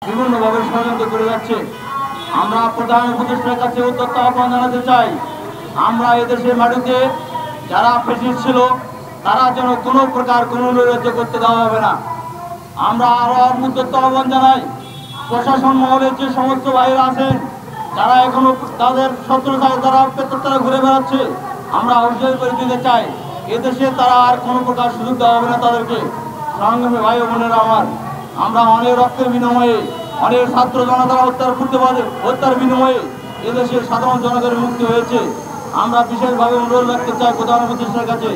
বিভিন্নভাবে ষড়যন্ত্র করে যাচ্ছে। আমরা প্রধান উপদেষ্টার কাছে উদ্যত আহ্বান জানাতে চাই, আমরা এদেশের মাটিতে যারা ফ্যাসিস্ট ছিল তারা যেন কোনো প্রকার কোনো নৈরাজ্য করতে দেওয়া হবে না। আমরা আরো উদ্যত আহ্বান জানাই, প্রশাসন মহলের যে সমস্ত ভাইরা আছেন যারা এখনো তাদের শত্রুতায় তারা ঘুরে বেড়াচ্ছে, আমরা হুঁশিয়ার করে দিতে চাই এদেশে তারা আর কোনো প্রকার সুযোগ দেওয়া হবে না তাদেরকে। সংগ্রামী ভাই বোনেরা আমার, আমরা অনেক রক্তের বিনিময়ে, অনেক ছাত্র জনতার হত্যার বিনিময়ে এদেশের সাধারণ জনগণের মুক্তি হয়েছে। আমরা বিশেষভাবে অনুরোধ রাখতে চাই প্রধান উপদেষ্টার কাছে,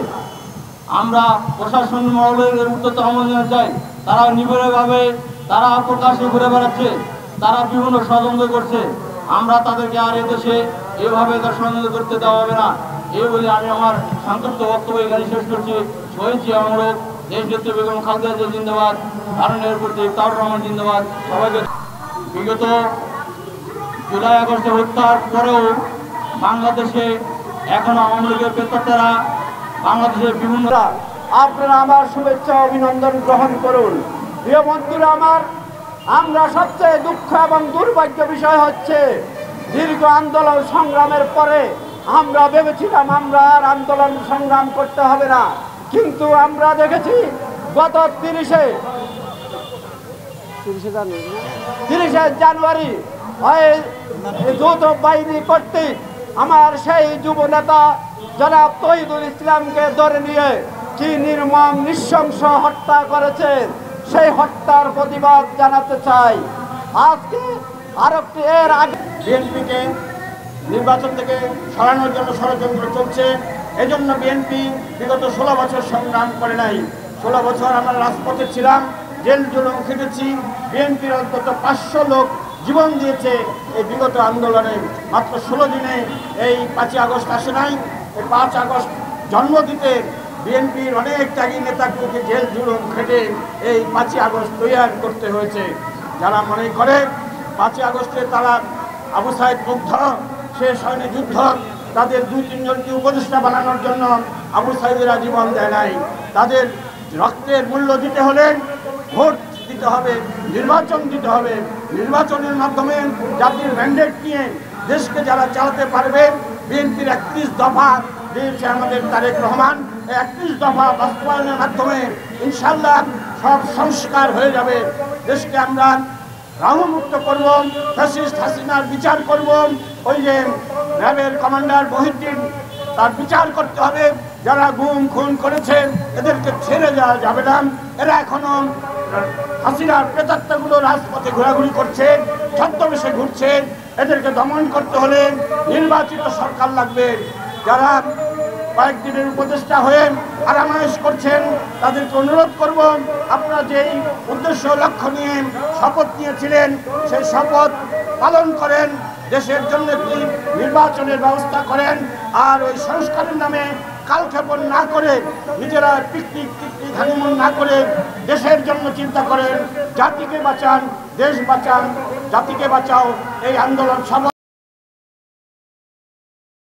আমরা প্রশাসন মহলের উদ্যত আহ্বান জানাতে চাই, তারা নিবিড়ভাবে তারা প্রকাশ্যে ঘুরে বেড়াচ্ছে, তারা বিভিন্ন ষড়যন্ত্র করছে। আমরা তাদেরকে আর এদেশে এভাবে তার ষড়যন্ত্র করতে দেওয়া হবে না। এই বলে আমি আমার সংক্ষিপ্ত বক্তব্য এখানে শেষ করছি। শহীদ জিয়া মোড়ক, দেশ নেত্রী বেগম খালেদা জিয়া জিন্দাবাদ, কারণের প্রতি তাউর রহমান জিন্দাবাদ। সবাইকে বিগত জুলাই আগস্টে হত্যার পরেও বাংলাদেশে এখনো আওয়ামী লীগের প্রেতাত্মারা বাংলাদেশের বিভিন্ন, আপনারা আমার শুভেচ্ছা অভিনন্দন গ্রহণ করুন। প্রিয় বন্ধুরা আমার, আমরা সবচেয়ে দুঃখ এবং দুর্ভাগ্য বিষয় হচ্ছে দীর্ঘ আন্দোলন সংগ্রামের পরে আমরা ভেবেছিলাম আমরা আর আন্দোলন সংগ্রাম করতে হবে না, কিন্তু আমরা দেখেছি গত 30শে জানুয়ারি যৌথ বাহিনী কর্তৃক আমার সেই যুব নেতা জনাব তহিদুল ইসলামকে ধরে নিয়ে কি নির্মম নৃশংস হত্যা করেছে, সেই হত্যার প্রতিবাদ জানাতে চাই। আজকে আরেকটি এর আগে বিএনপিকে নির্বাচন থেকে সরানোর জন্য ষড়যন্ত্র চলছে। এজন্য বিএনপি বিগত 16 বছর সংগ্রাম করে নাই। 16 বছর আমরা রাজপথে ছিলাম, জেল জুলুম খেটেছি। বিএনপির অন্তত 500 লোক জীবন দিয়েছে এই বিগত আন্দোলনে। মাত্র 16 দিনে এই 5ই আগস্ট আসে নাই। এই 5 আগস্ট জন্ম দিতে বিএনপির অনেক ত্যাগী নেতাকে জেল জুলুম খেটে এই 5ই আগস্ট তৈরি করতে হয়েছে। যারা মনে করে 5ই আগস্টে তারা আবু সাইদ মুগ্ধ শেষ হয়নি যুদ্ধ, তাদের 2-3 জনকে উপদেষ্টা বানানোর জন্য আবু সাইদেরা জীবন দেয় নাই। তাদের রক্তের মূল্য দিতে হলে ভোট দিতে হবে, নির্বাচন দিতে হবে। নির্বাচনের মাধ্যমে জাতির ম্যান্ডেট নিয়ে দেশকে যারা চালাতে পারবে, বিএনপির 31 দফা দিয়েছে আমাদের তারেক রহমান, 31 দফা বাস্তবায়নের মাধ্যমে ইনশাল্লাহ সব সংস্কার হয়ে যাবে। দেশকে আমরা রাহুমুক্ত করব, ফ্যাসিস্ট হাসিনার বিচার করব। ওই যে র্যাবের কমান্ডার মহিউদ্দিন, তার বিচার করতে হবে। যারা গুম খুন করেছে এদেরকে ছেড়ে যাওয়া যাবে না। এরা এখনো হাসিনার প্রেতাত্মাগুলো রাজপথে ঘোরাঘুরি করছে, ছদ্মবেশে ঘুরছে। এদেরকে দমন করতে হলে নির্বাচিত সরকার লাগবে। যারা কয়েকদিনের উপদেষ্টা হয়ে আরামায়েশ করছেন তাদেরকে অনুরোধ করব, আপনারা যেই উদ্দেশ্য লক্ষ্য নিয়ে শপথ নিয়েছিলেন সেই শপথ পালন করেন, দেশের জন্য একটি নির্বাচনের ব্যবস্থা করেন। আর ওই সংস্কারের নামে কালক্ষেপণ না করে, নিজেরা পিকনিক হানিমুন না করে দেশের জন্য চিন্তা করেন। জাতিকে বাঁচান, দেশ বাঁচান, জাতিকে বাঁচাও। এই আন্দোলন সফল